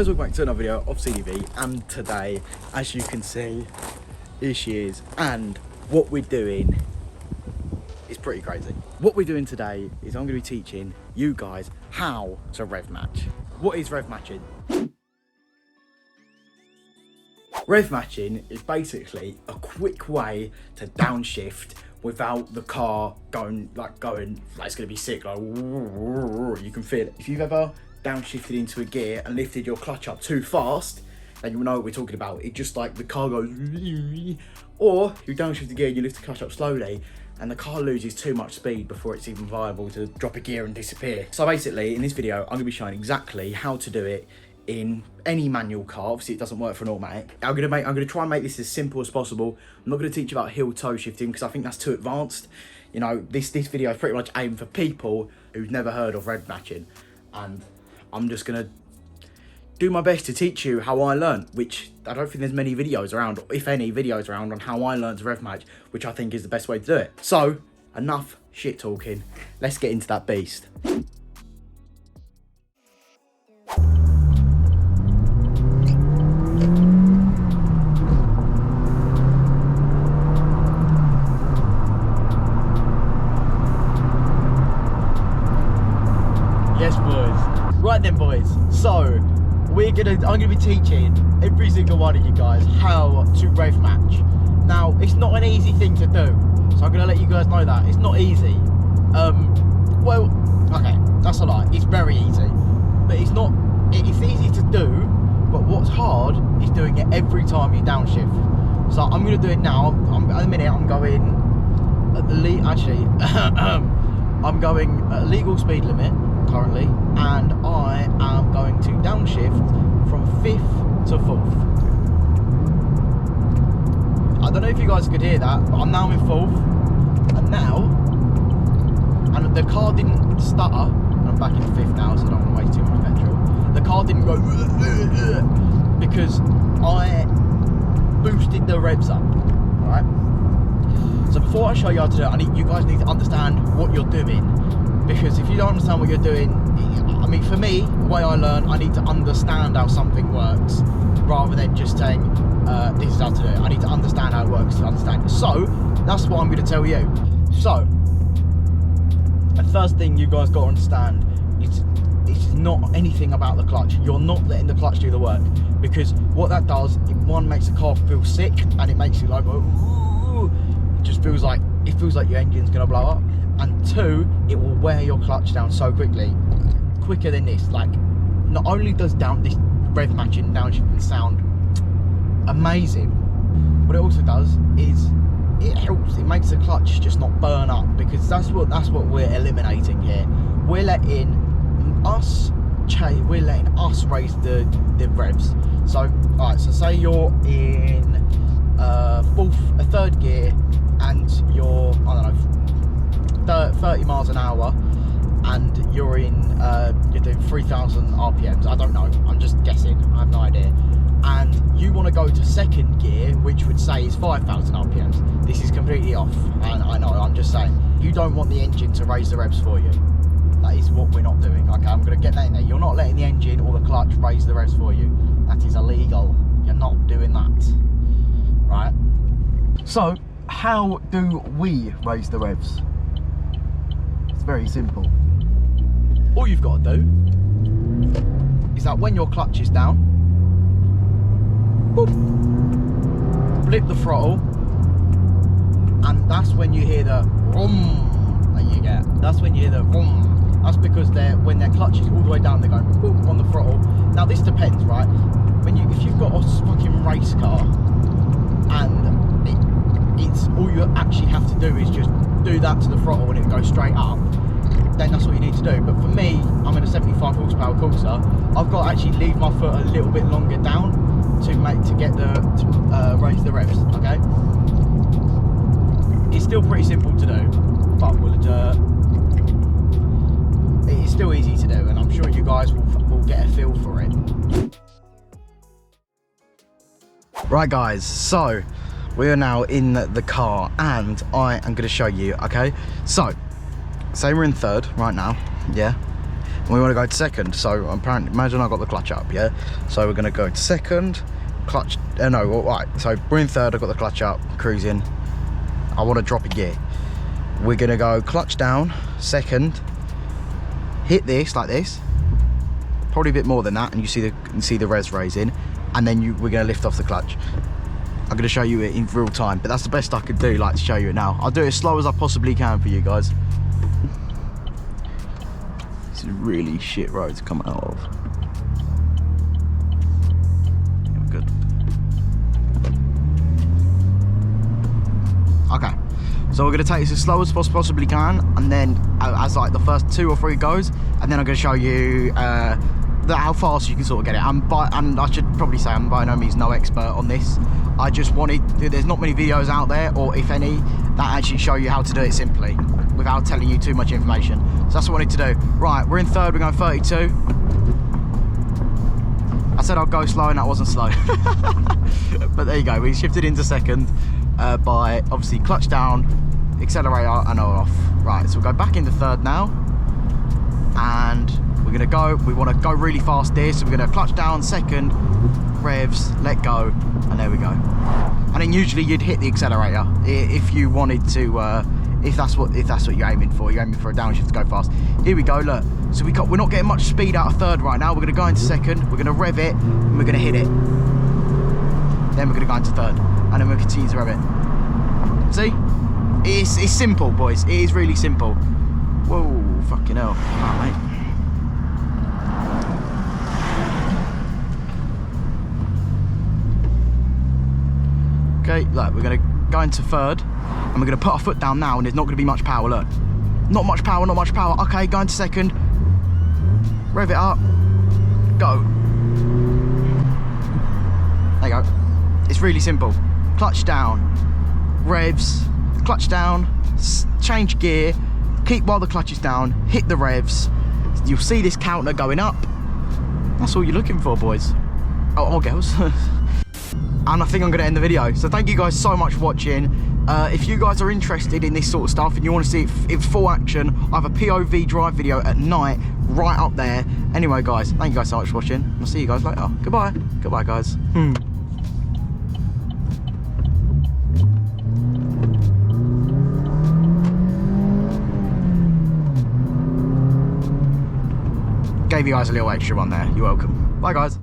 guys, welcome back to another video of CDV, and today, as you can see, here she is, and what we're doing is pretty crazy. What we're doing today is I'm going to be teaching you guys how to rev match. What is rev matching? Rev matching is basically a quick way to downshift without the car going like it's going to be sick, like you can feel it. If you've ever downshifted into a gear and lifted your clutch up too fast, then you'll know what we're talking about. It just like the car goes, or you downshift the gear and you lift the clutch up slowly and the car loses too much speed before it's even viable to drop a gear and disappear. So basically in this video I'm going to be showing exactly how to do it in any manual car. Obviously it doesn't work for an automatic. I'm going to try and make this as simple as possible. I'm not going to teach you about heel toe shifting because I think that's too advanced. You know, this video is pretty much aimed for people who've never heard of rev matching, and I'm just going to do my best to teach you how I learned, which I don't think there's many videos around, if any videos around, on how I learned to rev match, which I think is the best way to do it. So enough shit talking, let's get into that beast. Yes, boys. Right then, boys. So I'm gonna be teaching every single one of you guys how to rev match. Now, it's not an easy thing to do, so I'm gonna let you guys know that it's not easy. Well, okay, that's a lie. It's very easy, but it's not. It's easy to do, but what's hard is doing it every time you downshift. So I'm gonna do it now. At the minute, I'm going at the I'm going at legal speed limit currently, and I am going to downshift from 5th to 4th. I don't know if you guys could hear that, but I'm now in 4th, and the car didn't stutter. I'm back in 5th now, so I don't want to waste too much petrol. The car didn't go because I boosted the revs up. Alright? So before I show you how to do it, you guys need to understand what you're doing. Because if you don't understand what you're doing, I mean, for me, the way I learn, I need to understand how something works rather than just saying, this is how to do it. I need to understand how it works to understand it. So, that's what I'm going to tell you. So, the first thing you guys got to understand is it's not anything about the clutch. You're not letting the clutch do the work. Because what that does, one, makes the car feel sick, and it makes you like, ooh, it just feels like your engine's going to blow up. And 2, it will wear your clutch down so quickly, quicker than this. Like, not only does this rev matching downshifting sound amazing, what it also does is it helps. It makes the clutch just not burn up, because that's what we're eliminating here. We're letting us raise the revs. So, alright. So say you're in 3rd gear, and you're, I don't know, 30 miles an hour, and you're doing 3,000 RPMs. I don't know, I'm just guessing, I have no idea. And you want to go to 2nd gear, which would say is 5,000 RPMs. This is completely off, and I know, I'm just saying. You don't want the engine to raise the revs for you. That is what we're not doing. Okay, I'm going to get that in there. You're not letting the engine or the clutch raise the revs for you. That is illegal. You're not doing that. Right? So, how do we raise the revs? It's very simple. All you've got to do is that when your clutch is down, boop, flip the throttle, and that's when you hear the vroom that you get. That's when you hear the vroom. That's because when their clutch is all the way down, they're going boop on the throttle. Now this depends, right? If you've got a fucking race car, and it's all you actually have to do is just do that to the throttle and it goes straight up, then that's what you need to do. But for me, I'm in a 75 horsepower Corsa. I've got to actually leave my foot a little bit longer down to raise the revs. Okay, it's still pretty simple to do, but it's still easy to do, and I'm sure you guys will get a feel for it. Right guys, so we are now in the car, and I am going to show you. Okay, so say we're in 3rd right now, yeah, and we want to go to second. So apparently, imagine I got the clutch up, yeah? So we're going to go to second, clutch, right, so we're in third, I've got the clutch up, cruising. I want to drop a gear. We're going to go clutch down, second, hit this like this, probably a bit more than that, and you see the revs raising, and then we're going to lift off the clutch. I'm going to show you it in real time, but that's the best I could do, like, to show you it now. I'll do it as slow as I possibly can for you guys. This is a really shit road to come out of. Yeah, good. Okay, so we're going to take this as slow as possibly can, and then as like the first 2 or 3 goes, and then I'm going to show you how fast you can sort of get it. And I should probably say I'm by no means no expert on this. I just wanted, there's not many videos out there, or if any, that actually show you how to do it simply without telling you too much information. So that's what I wanted to do. Right, we're in third, we're going 32. I said I'll go slow and that wasn't slow. But there you go, we shifted into second by obviously clutch down, accelerator and off. Right, so we'll go back into third now, and we're gonna go, we want to go really fast here, so we're gonna clutch down, second, revs, let go, and there we go. And then usually you'd hit the accelerator if you wanted to, if that's what you're aiming for. You're aiming for a downshift to go fast. Here we go, look. So we're not getting much speed out of third right now. We're gonna go into second, we're gonna rev it, and we're gonna hit it. Then we're gonna go into third, and then we'll continue to rev it. See? It's simple, boys. It is really simple. Whoa, fucking hell. Alright, mate. Okay, look, we're going to go into third, and we're going to put our foot down now, and there's not going to be much power, look. Not much power, not much power. Okay, go into second. Rev it up. Go. There you go. It's really simple. Clutch down. Revs. Clutch down. Change gear. Keep while the clutch is down. Hit the revs. You'll see this counter going up. That's all you're looking for, boys. Oh, girls. And I think I'm going to end the video. So thank you guys so much for watching. If you guys are interested in this sort of stuff and you want to see it in full action, I have a POV drive video at night right up there. Anyway, guys, thank you guys so much for watching. I'll see you guys later. Goodbye. Goodbye, guys. Gave you guys a little extra one there. You're welcome. Bye, guys.